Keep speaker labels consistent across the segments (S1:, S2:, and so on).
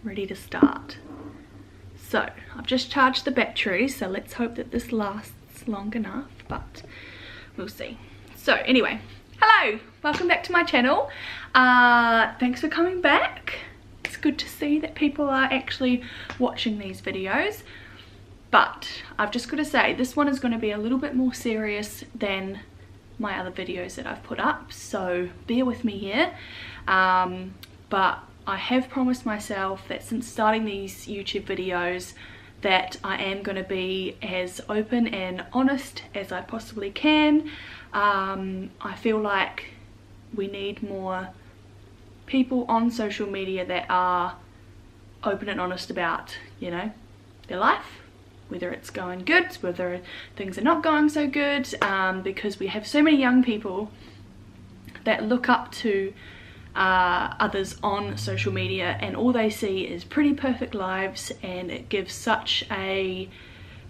S1: ready to start. So I've just charged the battery, so let's hope that this lasts long enough, but we'll see. So anyway, hello, welcome back to my channel. Thanks for coming back. It's good to see that people are actually watching these videos, but I've just got to say this one is going to be a little bit more serious than my other videos that I've put up, so bear with me here. But I have promised myself that since starting these YouTube videos that I am going to be as open and honest as I possibly can. I feel like we need more people on social media that are open and honest about, you know, their life, whether it's going good, whether things are not going so good, because we have so many young people that look up to others on social media, and all they see is pretty perfect lives, and it gives such a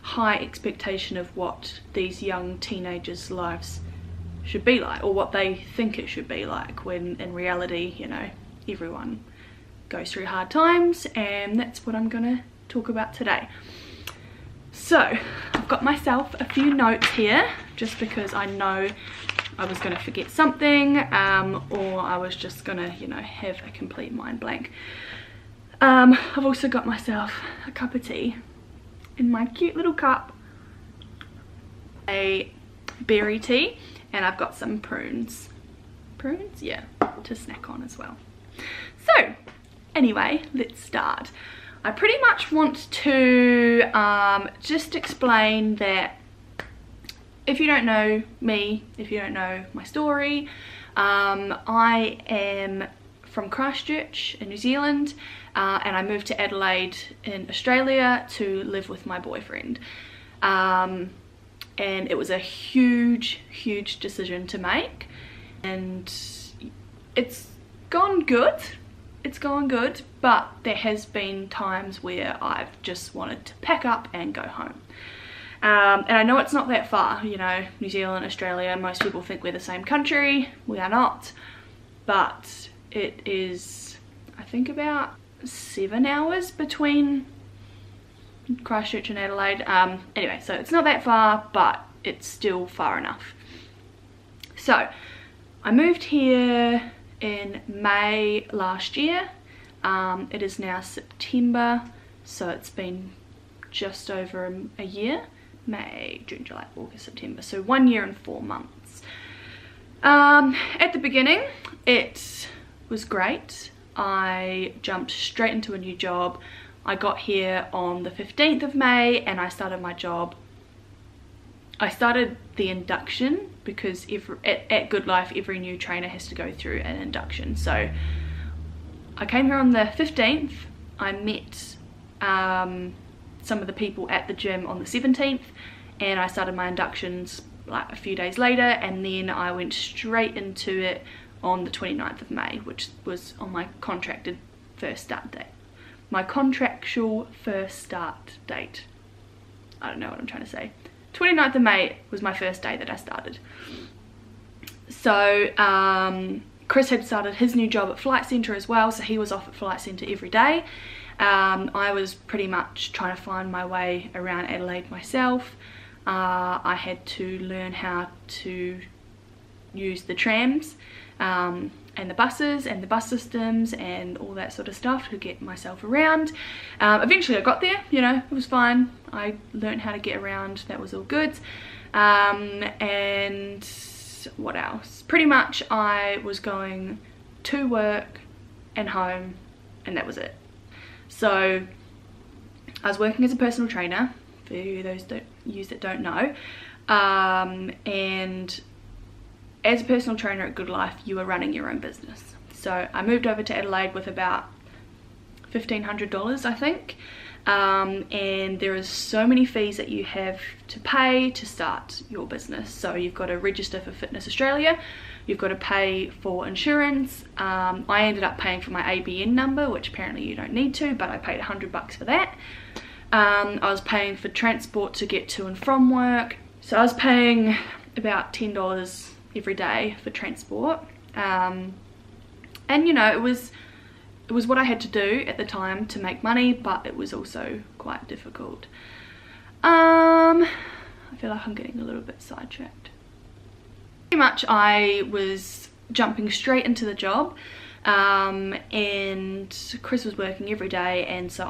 S1: high expectation of what these young teenagers' lives should be like, or what they think it should be like, when in reality, you know, everyone goes through hard times, and that's what I'm gonna talk about today. So I've got myself a few notes here just because I know I was going to forget something, or I was just going to, you know, have a complete mind blank. I've also got myself a cup of tea in my cute little cup, a berry tea, and I've got some prunes. Prunes? Yeah, to snack on as well. So anyway, let's start. I pretty much want to just explain that if you don't know me, if you don't know my story, I am from Christchurch in New Zealand, and I moved to Adelaide in Australia to live with my boyfriend. And it was a huge decision to make, and it's gone good. It's going good, but there has been times where I've just wanted to pack up and go home. And I know it's not that far, you know, New Zealand, Australia, most people think we're the same country. We are not, but it is, I think, about 7 hours between Christchurch and Adelaide. Anyway, so it's not that far, but it's still far enough. So I moved here in May last year. It is now September, so it's been just over a year. May, June, July, August, September, so 1 year and 4 months. At the beginning it was great. I jumped straight into a new job. I got here on the 15th of May and I started my job. I started the induction because at Good Life every new trainer has to go through an induction. So I came here on the 15th. I met some of the people at the gym on the 17th, and I started my inductions like a few days later, and then I went straight into it on the 29th of May, which was on my contracted first start date. My contractual first start date. I don't know what I'm trying to say. 29th of May was my first day that I started. So Chris had started his new job at Flight Centre as well, so he was off at Flight Centre every day. I was pretty much trying to find my way around Adelaide myself. I had to learn how to use the trams and the buses and the bus systems and all that sort of stuff to get myself around. Eventually I got there, you know, it was fine. I learned how to get around, that was all good. And what else? Pretty much I was going to work and home, and that was it. So I was working as a personal trainer, for those that don't know, and as a personal trainer at Good Life you are running your own business. So I moved over to Adelaide with about $1,500 I think, and there is so many fees that you have to pay to start your business. So you've got to register for Fitness Australia, you've got to pay for insurance. I ended up paying for my ABN number, which apparently you don't need to, but I paid $100 for that. I was paying for transport to get to and from work, so I was paying about $10 every day for transport. And you know, it was what I had to do at the time to make money, but it was also quite difficult. I feel like I'm getting a little bit sidetracked. Pretty much I was jumping straight into the job, and Chris was working every day, and so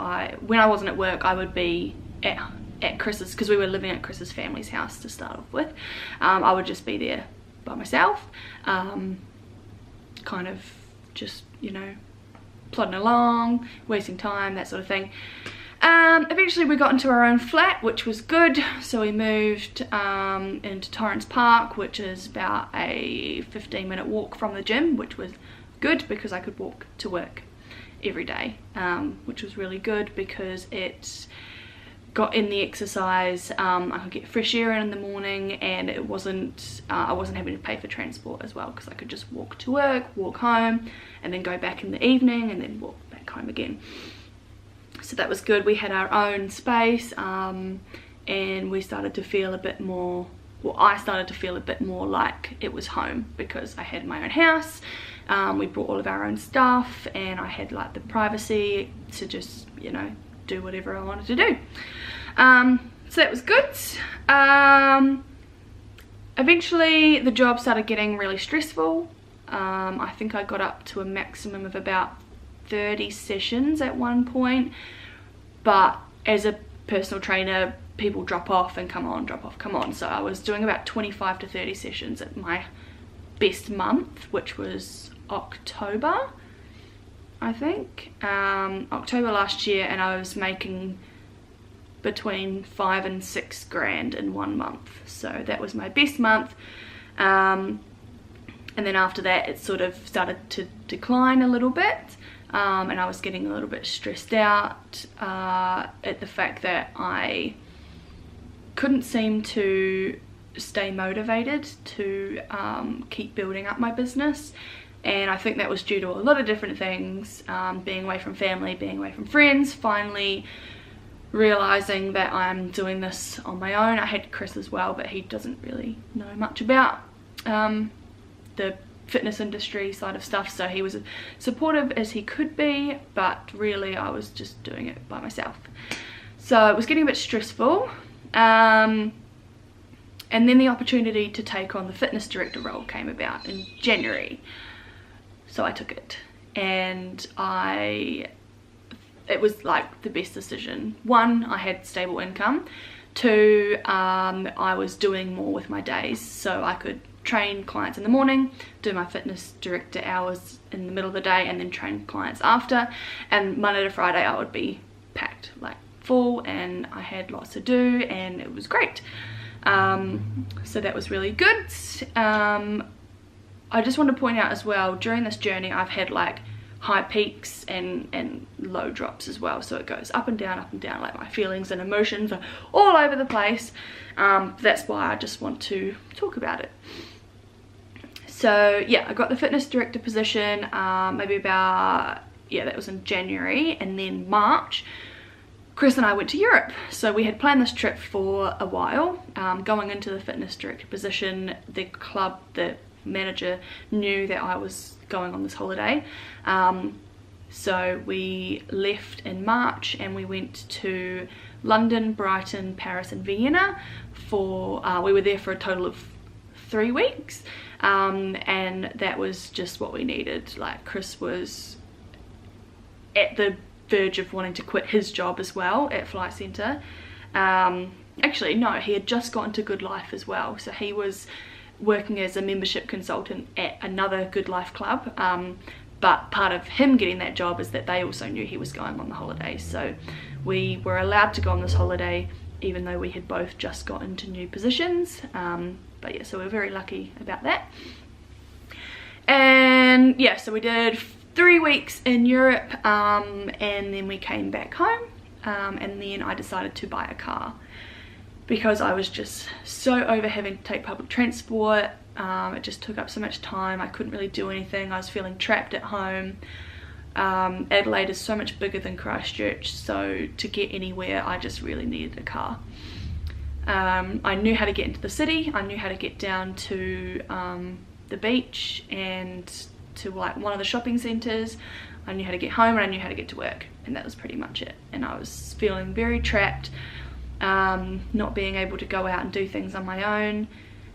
S1: when I wasn't at work, I would be at Chris's, because we were living at Chris's family's house to start off with. I would just be there by myself, kind of just, you know, plodding along, wasting time, that sort of thing. Eventually we got into our own flat, which was good, so we moved into Torrance Park, which is about a 15-minute walk from the gym, which was good because I could walk to work every day, which was really good because it got in the exercise. I could get fresh air in the morning, and it wasn't I wasn't having to pay for transport as well, because I could just walk to work, walk home, and then go back in the evening and then walk back home again. So that was good. We had our own space, and we started to feel a bit more, well, I started to feel a bit more like it was home, because I had my own house. We brought all of our own stuff, and I had like the privacy to just, you know, do whatever I wanted to do. So that was good. Eventually the job started getting really stressful. I think I got up to a maximum of about 30 sessions at one point, but as a personal trainer, people drop off and come on, drop off, come on. So I was doing about 25 to 30 sessions at my best month, which was October, I think, October last year, and I was making between 5 and 6 grand in 1 month. So that was my best month. And then after that it sort of started to decline a little bit, and I was getting a little bit stressed out at the fact that I couldn't seem to stay motivated to keep building up my business. And I think that was due to a lot of different things, being away from family, being away from friends, finally realizing that I'm doing this on my own. I had Chris as well, but he doesn't really know much about the fitness industry side of stuff, so he was as supportive as he could be, but really I was just doing it by myself. So it was getting a bit stressful, and then the opportunity to take on the fitness director role came about in January. So I took it, and it was like the best decision. One, I had stable income. Two, I was doing more with my days, so I could train clients in the morning, do my fitness director hours in the middle of the day, and then train clients after. And Monday to Friday I would be packed, like full, and I had lots to do, and it was great. So that was really good. I just want to point out as well, during this journey I've had like high peaks and low drops as well, so it goes up and down, like my feelings and emotions are all over the place. That's why I just want to talk about it. So yeah, I got the fitness director position maybe about, yeah, that was in January, and then March Chris and I went to Europe. So we had planned this trip for a while. Going into the fitness director position, the club, the manager knew that I was going on this holiday, so we left in March and we went to London, Brighton, Paris and Vienna for we were there for a total of 3 weeks, and that was just what we needed. Like, Chris was at the verge of wanting to quit his job as well at Flight Centre. Actually no, he had just got into Good Life as well, so he was working as a membership consultant at another Good Life club, but part of him getting that job is that they also knew he was going on the holidays, so we were allowed to go on this holiday even though we had both just got into new positions. But yeah, so we were very lucky about that. And yeah, so we did 3 weeks in Europe, and then we came back home, and then I decided to buy a car because I was just so over having to take public transport. It just took up so much time. I couldn't really do anything. I was feeling trapped at home. Adelaide is so much bigger than Christchurch, so to get anywhere I just really needed a car. I knew how to get into the city, I knew how to get down to the beach and to like one of the shopping centres. I knew how to get home and I knew how to get to work, and that was pretty much it. And I was feeling very trapped, not being able to go out and do things on my own.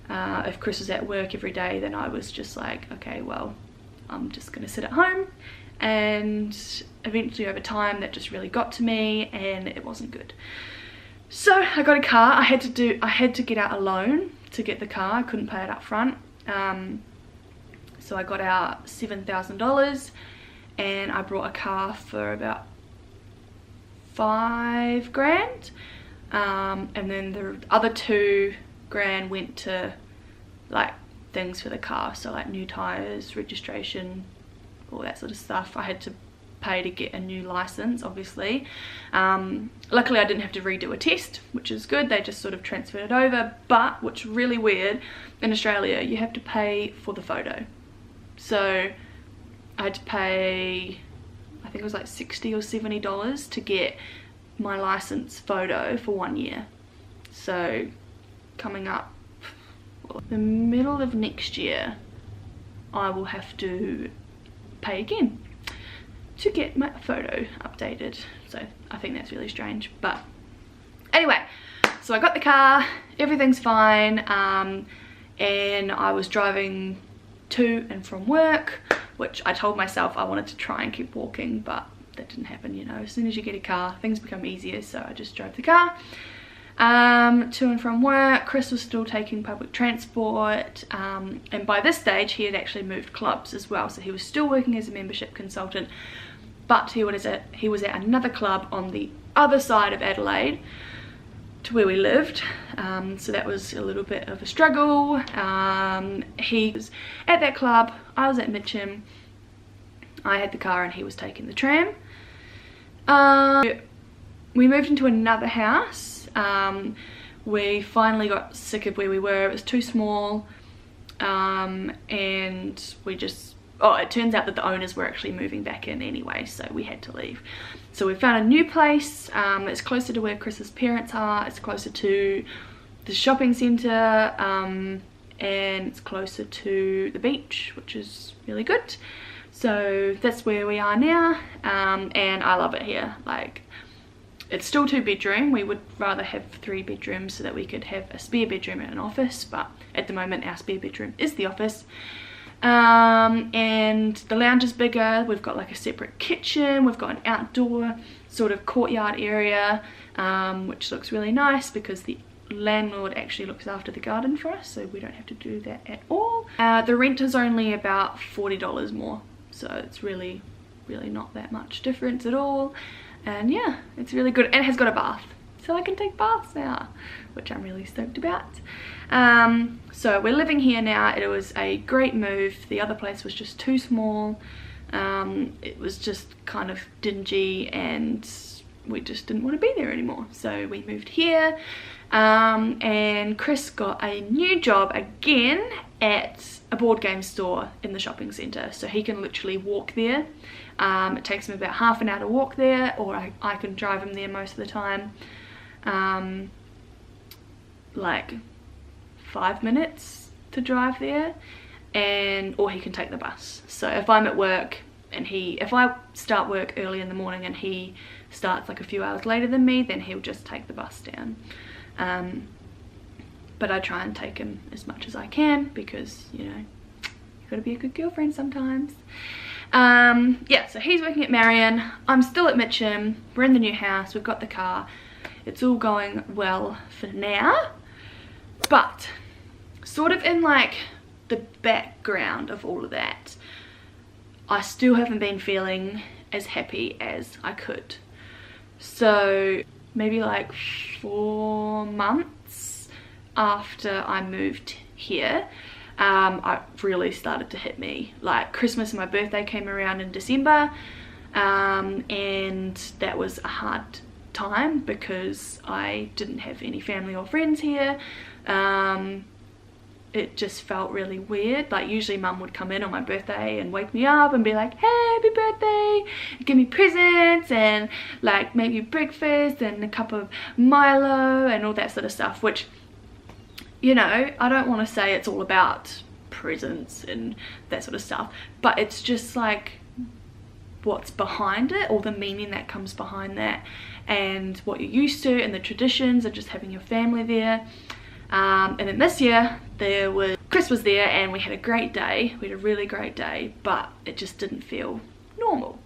S1: If Chris was at work every day, then I was just like, okay, well, I'm just gonna sit at home. And eventually over time that just really got to me, and it wasn't good. So I got a car. I had to get out a loan to get the car. I couldn't pay it up front. So I got out $7,000 and I brought a car for about $5,000. And then the other $2,000 went to like things for the car. So like new tires, registration, all that sort of stuff. I had to pay to get a new license, obviously. Luckily I didn't have to redo a test, which is good. They just sort of transferred it over. But what's really weird, in Australia you have to pay for the photo. So I had to pay, I think it was like $60 or $70 to get my license photo for 1 year. So coming up the middle of next year I will have to pay again to get my photo updated. So I think that's really strange, but anyway, so I got the car, everything's fine, and I was driving to and from work, which I told myself I wanted to try and keep walking, but that didn't happen. You know, as soon as you get a car things become easier, so I just drove the car to and from work. Chris was still taking public transport, and by this stage he had actually moved clubs as well, so he was still working as a membership consultant, but he was at another club on the other side of Adelaide to where we lived, so that was a little bit of a struggle. He was at that club, I was at Mitcham, I had the car and he was taking the tram. We moved into another house. We finally got sick of where we were. It was too small, and we just, it turns out that the owners were actually moving back in anyway, so we had to leave. So we found a new place. It's closer to where Chris's parents are, it's closer to the shopping centre, and it's closer to the beach, which is really good. So that's where we are now, and I love it here. Like, it's still 2-bedroom. We would rather have 3 bedrooms so that we could have a spare bedroom and an office, but at the moment our spare bedroom is the office. And the lounge is bigger. We've got like a separate kitchen. We've got an outdoor sort of courtyard area, which looks really nice because the landlord actually looks after the garden for us, so we don't have to do that at all. The rent is only about $40 more, so it's really not that much difference at all. And yeah, it's really good, and it has got a bath, so I can take baths now, which I'm really stoked about. So we're living here now. It was a great move. The other place was just too small. It was just kind of dingy and we just didn't want to be there anymore, so we moved here. And Chris got a new job again at a board game store in the shopping centre, so he can literally walk there. It takes him about half an hour to walk there, or I can drive him there most of the time. Like 5 minutes to drive there, or he can take the bus. So if I'm at work and if I start work early in the morning and he starts like a few hours later than me, then he'll just take the bus down. But I try and take him as much as I can because, you know, you've got to be a good girlfriend sometimes. Yeah, so he's working at Marion, I'm still at Mitcham, we're in the new house, we've got the car, it's all going well for now. But sort of in like the background of all of that, I still haven't been feeling as happy as I could. So maybe like 4 months after I moved here, I really started to hit me. Like Christmas and my birthday came around in December, and that was a hard time because I didn't have any family or friends here. It just felt really weird. Like usually mum would come in on my birthday and wake me up and be like, hey, happy birthday, give me presents and like make you breakfast and a cup of Milo and all that sort of stuff, which, you know, I don't want to say it's all about presents and that sort of stuff, but it's just like what's behind it, all the meaning that comes behind that, and what you're used to, and the traditions of just having your family there. And then this year Chris was there, and we had a great day. We had a really great day, but it just didn't feel normal.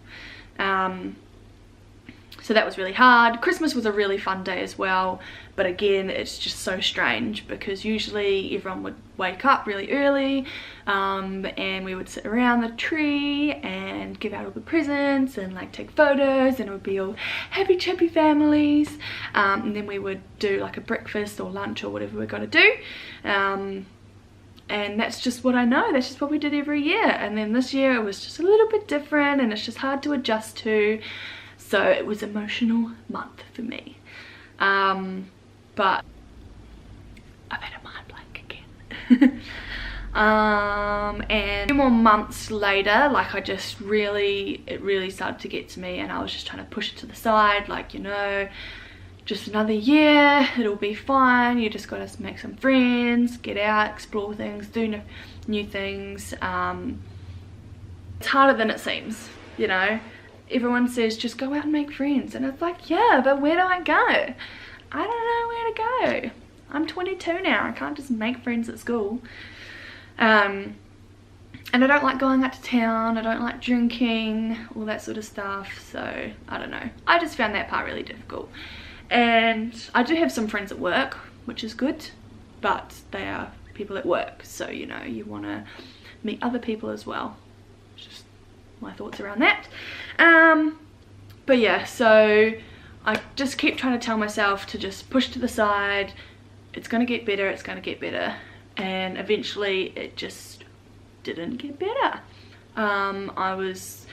S1: So that was really hard. Christmas was a really fun day as well, but again, it's just so strange because usually everyone would wake up really early, and we would sit around the tree and give out all the presents and like take photos, and it would be all happy chappy families, and then we would do like a breakfast or lunch or whatever we're going to do, and that's just what I know. That's just what we did every year. And then this year it was just a little bit different, and it's just hard to adjust to. So it was emotional month for me. But I've had a mind blank again. And a few more months later, like it really started to get to me, and I was just trying to push it to the side, like, you know, just another year, it'll be fine. You just gotta make some friends, get out, explore things, do new things. It's harder than it seems, you know. Everyone says just go out and make friends, and it's like, yeah, but where do I go? I don't know where to go. I'm 22 now, I can't just make friends at school. And I don't like going out to town, I don't like drinking, all that sort of stuff, so I don't know. I just found that part really difficult. And I do have some friends at work, which is good, but they are people at work, so you know, you want to meet other people as well. It's just my thoughts around that. But yeah, so I just keep trying to tell myself to just push to the side. It's gonna get better, it's gonna get better, and eventually it just didn't get better. I was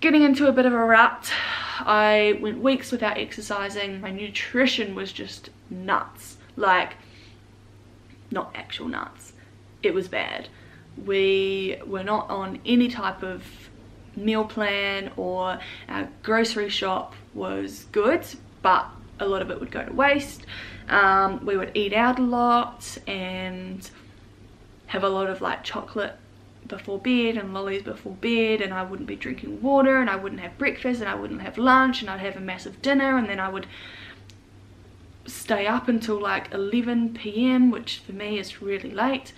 S1: getting into a bit of a rut. I went weeks without exercising. My nutrition was just nuts, like not actual nuts. It was bad. We were not on any type of meal plan, or our grocery shop was good, but a lot of it would go to waste. We would eat out a lot and have a lot of like chocolate before bed and lollies before bed, and I wouldn't be drinking water, and I wouldn't have breakfast, and I wouldn't have lunch, and I'd have a massive dinner, and then I would stay up until like 11 p.m, which for me is really late.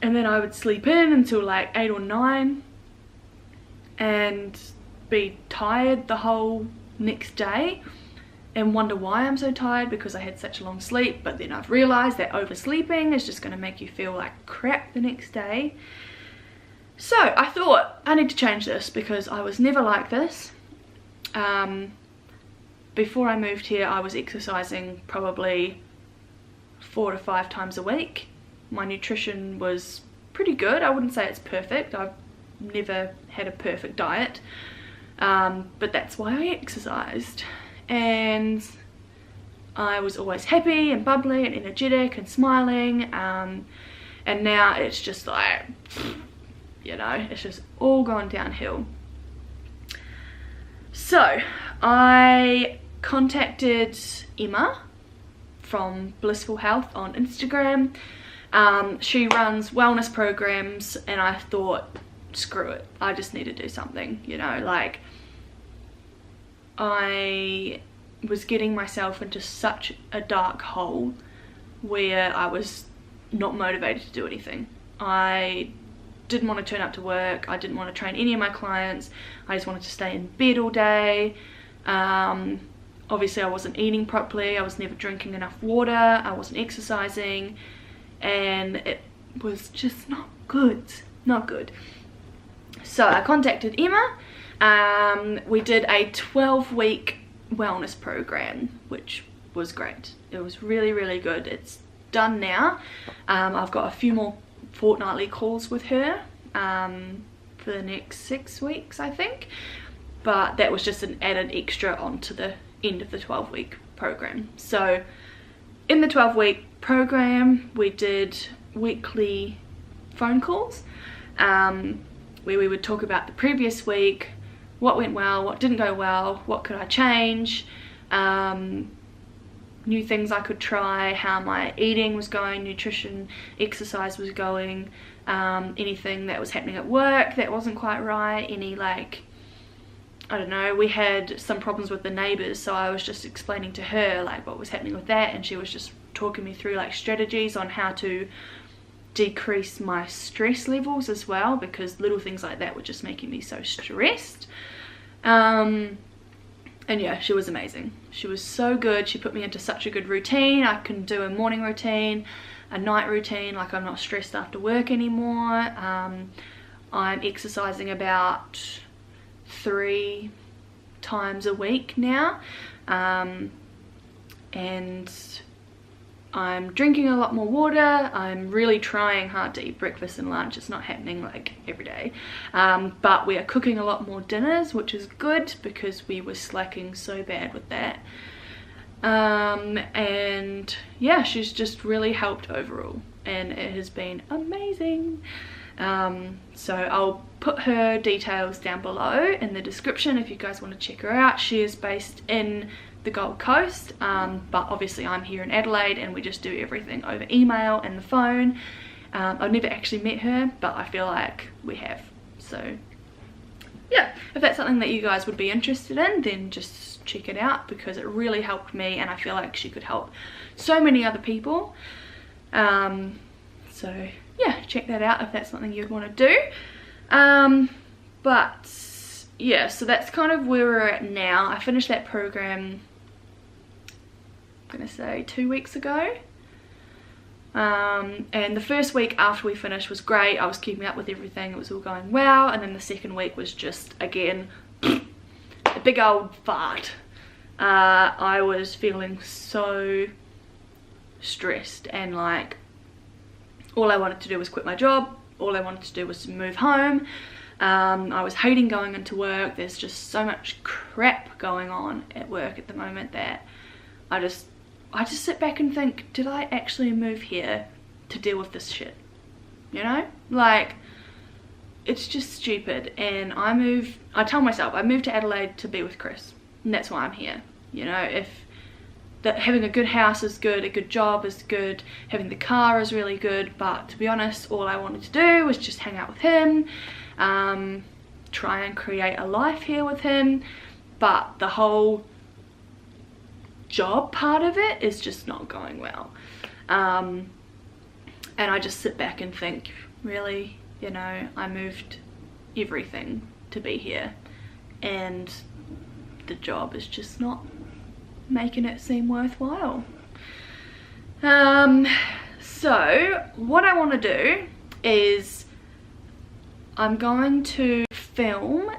S1: And then I would sleep in until like 8 or 9 and be tired the whole next day and wonder why I'm so tired, because I had such a long sleep. But then I've realized that oversleeping is just going to make you feel like crap the next day. So I thought I need to change this, because I was never like this. Before I moved here, I was exercising probably 4 to 5 times a week. My nutrition was pretty good. I wouldn't say it's perfect. I've never had a perfect diet, but that's why I exercised. And I was always happy and bubbly and energetic and smiling, and now it's just like, you know, it's just all gone downhill. So I contacted Emma from Blissful Health on Instagram. She runs wellness programs, and I thought, screw it, I just need to do something, you know, like I was getting myself into such a dark hole where I was not motivated to do anything. I didn't want to turn up to work, I didn't want to train any of my clients, I just wanted to stay in bed all day. Obviously I wasn't eating properly, I was never drinking enough water, I wasn't exercising, and it was just not good, not good. So I contacted Emma. We did a 12-week wellness program, which was great. It was really, really good. It's done now. I've got a few more fortnightly calls with her for the next 6 weeks, I think, but that was just an added extra onto the end of the 12-week program. So in the 12-week program we did weekly phone calls where we would talk about the previous week, what went well, what didn't go well, what could I change, new things I could try, how my eating was going, nutrition, exercise was going, anything that was happening at work that wasn't quite right, any like, I don't know, we had some problems with the neighbours, so I was just explaining to her like what was happening with that, and she was just talking me through like strategies on how to decrease my stress levels as well, because little things like that were just making me so stressed. And yeah, she was amazing. She was so good. She put me into such a good routine. I can do a morning routine, a night routine, like I'm not stressed after work anymore. I'm exercising about 3 times a week now, and I'm drinking a lot more water. I'm really trying hard to eat breakfast and lunch. It's not happening like every day, but we are cooking a lot more dinners, which is good because we were slacking so bad with that. And yeah, she's just really helped overall, and it has been amazing. So I'll put her details down below in the description if you guys want to check her out. She is based in the Gold Coast, but obviously I'm here in Adelaide, and we just do everything over email and the phone. I've never actually met her, but I feel like we have. So yeah, if that's something that you guys would be interested in, then just check it out, because it really helped me, and I feel like she could help so many other people. So yeah, check that out if that's something you'd want to do. But yeah, so that's kind of where we're at now. I finished that program, I'm gonna say 2 weeks ago. And the first week after we finished was great. I was keeping up with everything, it was all going well, and then the second week was just, again, a big old fart. I was feeling so stressed, and like all I wanted to do was quit my job. All I wanted to do was to move home. I was hating going into work. There's just so much crap going on at work at the moment that I just sit back and think, did I actually move here to deal with this shit? You know, like, it's just stupid. And I tell myself I moved to Adelaide to be with Chris, and that's why I'm here. You know, if that having a good house is good, a good job is good, having the car is really good, but to be honest, all I wanted to do was just hang out with him, try and create a life here with him. But the whole job part of it is just not going well, and I just sit back and think, really, you know, I moved everything to be here, and the job is just not making it seem worthwhile. So what I want to do is I'm going to film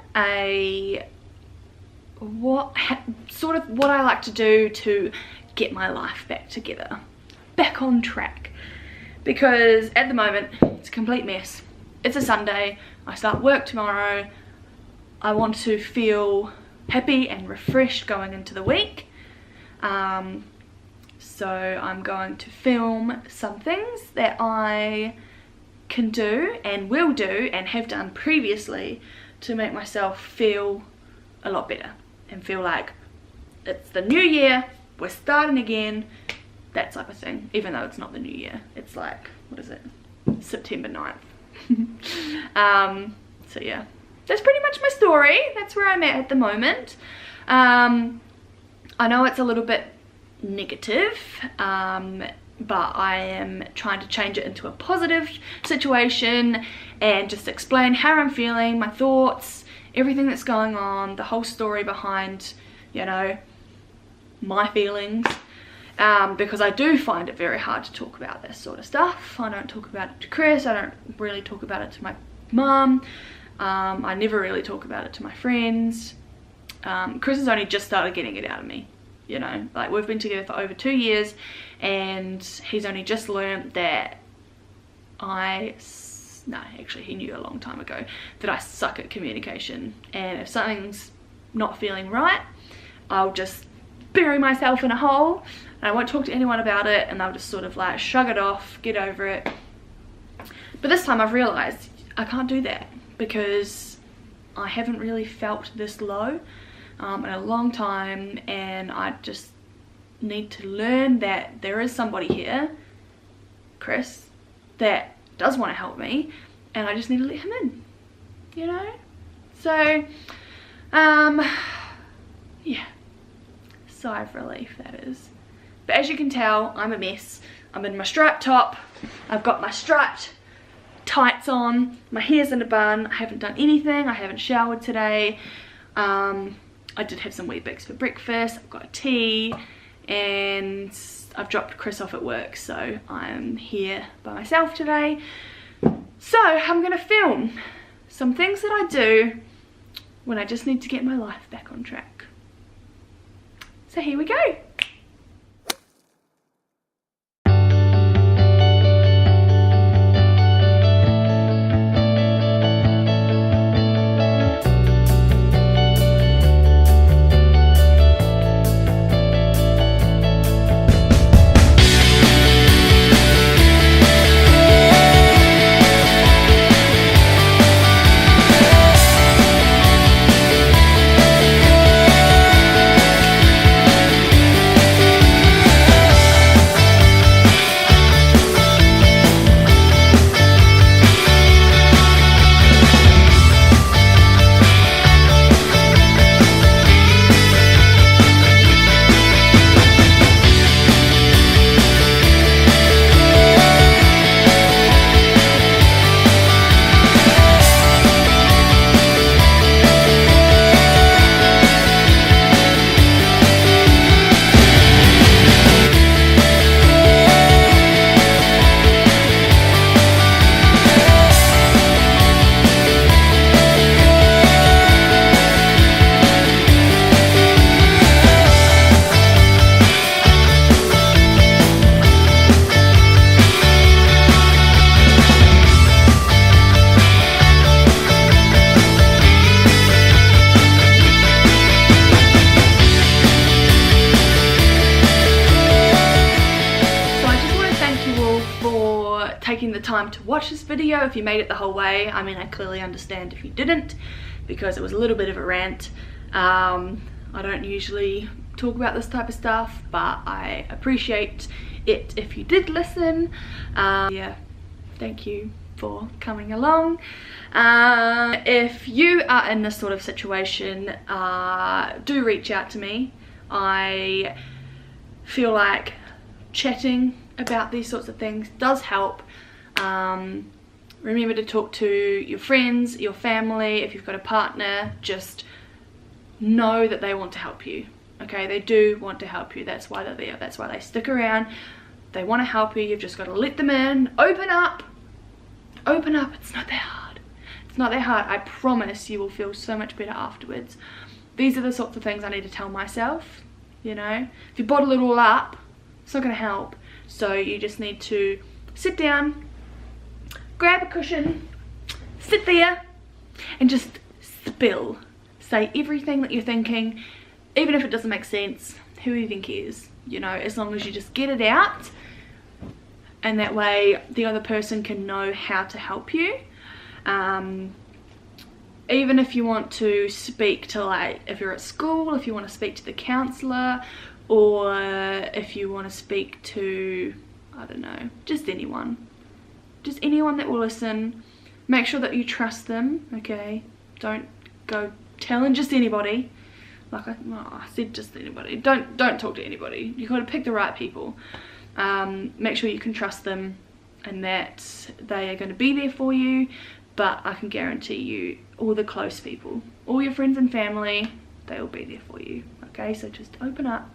S1: sort of what I like to do to get my life back together, back on track, because at the moment it's a complete mess. It's a Sunday, I start work tomorrow. I want to feel happy and refreshed going into the week. So I'm going to film some things that I can do and will do and have done previously to make myself feel a lot better and feel like it's the new year, we're starting again, that type of thing. Even though it's not the new year, it's like, what is it, September 9th. So yeah, that's pretty much my story. That's where I'm at the moment. I know it's a little bit negative, but I am trying to change it into a positive situation and just explain how I'm feeling, my thoughts, everything that's going on, the whole story behind, you know, my feelings, because I do find it very hard to talk about this sort of stuff. I don't talk about it to Chris, I don't really talk about it to my mum, I never really talk about it to my friends. Chris has only just started getting it out of me, you know, like we've been together for over 2 years, and he's only just learned that no, actually he knew a long time ago that I suck at communication, and if something's not feeling right, I'll just bury myself in a hole and I won't talk to anyone about it, and I'll just sort of like shrug it off, get over it. But this time I've realized I can't do that, because I haven't really felt this low in a long time, and I just need to learn that there is somebody here, Chris, that does want to help me, and I just need to let him in, you know? So, yeah, sigh of relief that is. But as you can tell, I'm a mess. I'm in my striped top, I've got my striped tights on, my hair's in a bun, I haven't done anything, I haven't showered today. I did have some Weet-Bix for breakfast, I've got a tea, and I've dropped Chris off at work, so I'm here by myself today. So I'm going to film some things that I do when I just need to get my life back on track. So here we go. Taking the time to watch this video. If you made it the whole way, I mean, I clearly understand if you didn't, because it was a little bit of a rant. I don't usually talk about this type of stuff, but I appreciate it if you did listen. Yeah, thank you for coming along. If you are in this sort of situation, do reach out to me. I feel like chatting about these sorts of things does help. Remember to talk to your friends, your family. If you've got a partner, just know that they want to help you. Okay, they do want to help you. That's why they're there. That's why they stick around. They want to help you. You've just got to let them in. Open up. Open up. It's not that hard. It's not that hard. I promise you will feel so much better afterwards. These are the sorts of things I need to tell myself, you know. If you bottle it all up, it's not going to help. So you just need to sit down, grab a cushion, sit there, and just spill. Say everything that you're thinking, even if it doesn't make sense. Who even cares? You know, as long as you just get it out, and that way the other person can know how to help you. Even if you want to speak to, like, if you're at school, if you want to speak to the counsellor, or if you want to speak to, I don't know, just anyone that will listen. Make sure that you trust them, okay? Don't go telling just anybody. Like I said, just anybody. Don't talk to anybody. You've got to pick the right people. Make sure you can trust them and that they are going to be there for you. But I can guarantee you, all the close people, all your friends and family, they will be there for you. Okay, so just open up.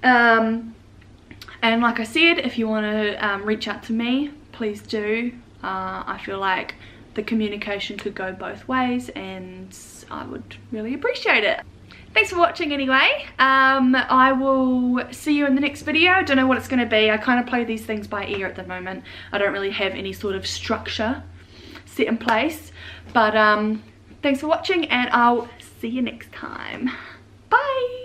S1: And like I said, if you want to reach out to me, please do. I feel like the communication could go both ways, and I would really appreciate it. Thanks for watching anyway. I will see you in the next video. I don't know what it's going to be. I kind of play these things by ear at the moment. I don't really have any sort of structure set in place. But thanks for watching, and I'll see you next time. Bye!